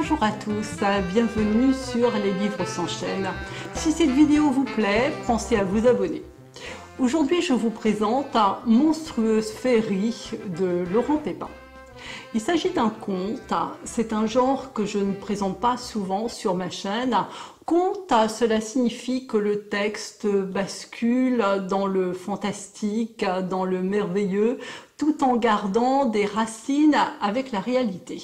Bonjour à tous, bienvenue sur Les Livres s'enchaînent. Si cette vidéo vous plaît, pensez à vous abonner. Aujourd'hui, je vous présente Monstrueuse Féerie de Laurent Pépin. Il s'agit d'un conte, c'est un genre que je ne présente pas souvent sur ma chaîne. Conte, cela signifie que le texte bascule dans le fantastique, dans le merveilleux, tout en gardant des racines avec la réalité.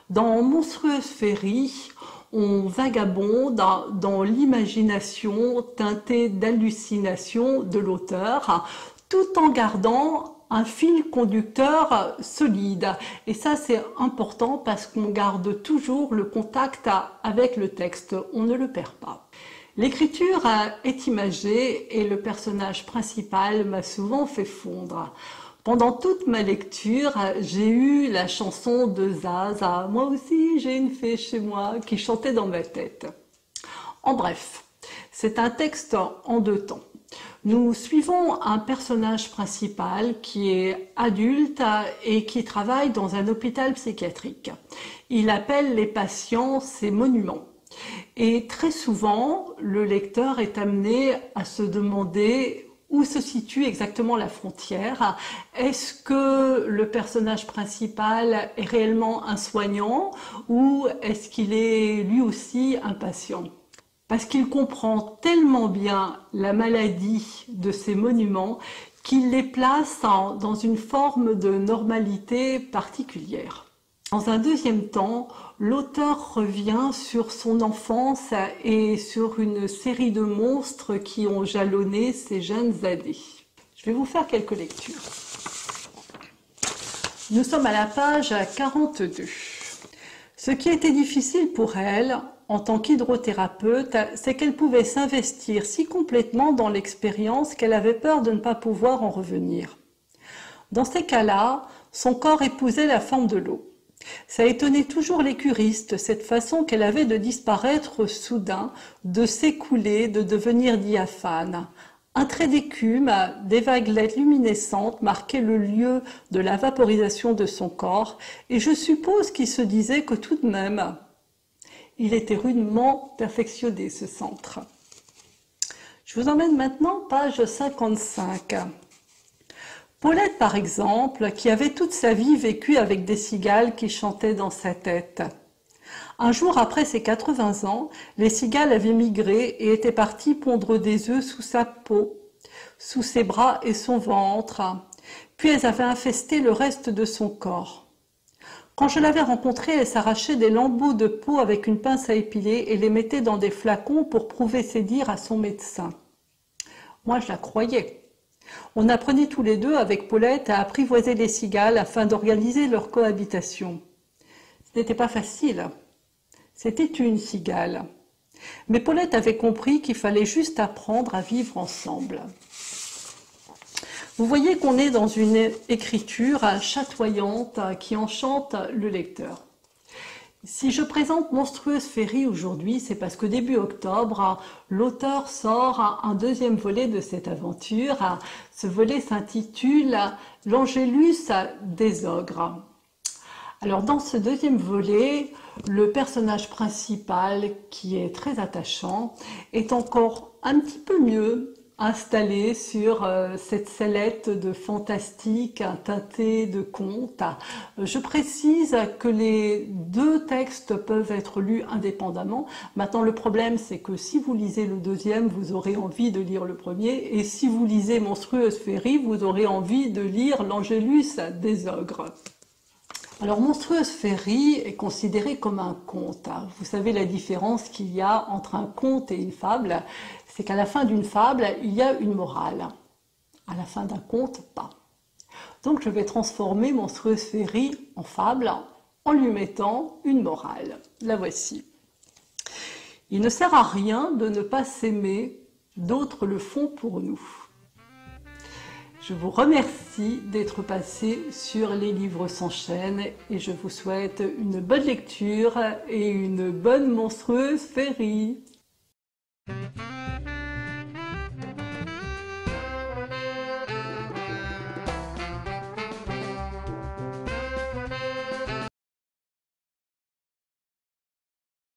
Dans Monstrueuse Féerie, on vagabonde dans l'imagination teintée d'hallucination de l'auteur, tout en gardant un fil conducteur solide. Et ça, c'est important parce qu'on garde toujours le contact avec le texte, on ne le perd pas. L'écriture est imagée et le personnage principal m'a souvent fait fondre. Pendant toute ma lecture, j'ai eu la chanson de Zaz, « Moi aussi j'ai une fée chez moi » qui chantait dans ma tête. En bref, c'est un texte en deux temps. Nous suivons un personnage principal qui est adulte et qui travaille dans un hôpital psychiatrique. Il appelle les patients ses monuments. Et très souvent, le lecteur est amené à se demander où se situe exactement la frontière. Est-ce que le personnage principal est réellement un soignant ou est-ce qu'il est lui aussi un patient? Parce qu'il comprend tellement bien la maladie de ces monuments qu'il les place dans une forme de normalité particulière. Dans un deuxième temps, l'auteur revient sur son enfance et sur une série de monstres qui ont jalonné ses jeunes années. Je vais vous faire quelques lectures. Nous sommes à la page 42. Ce qui était difficile pour elle, en tant qu'hydrothérapeute, c'est qu'elle pouvait s'investir si complètement dans l'expérience qu'elle avait peur de ne pas pouvoir en revenir. Dans ces cas-là, son corps épousait la forme de l'eau. Ça étonnait toujours les curistes, cette façon qu'elle avait de disparaître soudain, de s'écouler, de devenir diaphane. Un trait d'écume, des vaguelettes luminescentes marquaient le lieu de la vaporisation de son corps, et je suppose qu'il se disait que tout de même, il était rudement perfectionné, ce centre. Je vous emmène maintenant, page 55. Paulette, par exemple, qui avait toute sa vie vécu avec des cigales qui chantaient dans sa tête. Un jour après ses 80 ans, les cigales avaient migré et étaient parties pondre des œufs sous sa peau, sous ses bras et son ventre. Puis elles avaient infesté le reste de son corps. Quand je l'avais rencontrée, elle s'arrachait des lambeaux de peau avec une pince à épiler et les mettait dans des flacons pour prouver ses dires à son médecin. Moi, je la croyais. On apprenait tous les deux avec Paulette à apprivoiser les cigales afin d'organiser leur cohabitation. Ce n'était pas facile. C'était une cigale. Mais Paulette avait compris qu'il fallait juste apprendre à vivre ensemble. Vous voyez qu'on est dans une écriture chatoyante qui enchante le lecteur. Si je présente Monstrueuse Féerie aujourd'hui, c'est parce que début octobre, l'auteur sort un deuxième volet de cette aventure. Ce volet s'intitule « L'Angélus des ogres ». Alors dans ce deuxième volet, le personnage principal, qui est très attachant, est encore un petit peu mieux installé sur cette sellette de fantastique teintée de contes. Je précise que les deux textes peuvent être lus indépendamment. Maintenant, le problème, c'est que si vous lisez le deuxième, vous aurez envie de lire le premier, et si vous lisez Monstrueuse Féerie, vous aurez envie de lire L'Angélus des ogres. Alors, Monstrueuse Féerie est considérée comme un conte. Vous savez la différence qu'il y a entre un conte et une fable, c'est qu'à la fin d'une fable, il y a une morale. À la fin d'un conte, pas. Donc, je vais transformer Monstrueuse Féerie en fable en lui mettant une morale. La voici. Il ne sert à rien de ne pas s'aimer, d'autres le font pour nous. Je vous remercie d'être passé sur Les Livres s'enchaînent et je vous souhaite une bonne lecture et une bonne Monstrueuse Féerie.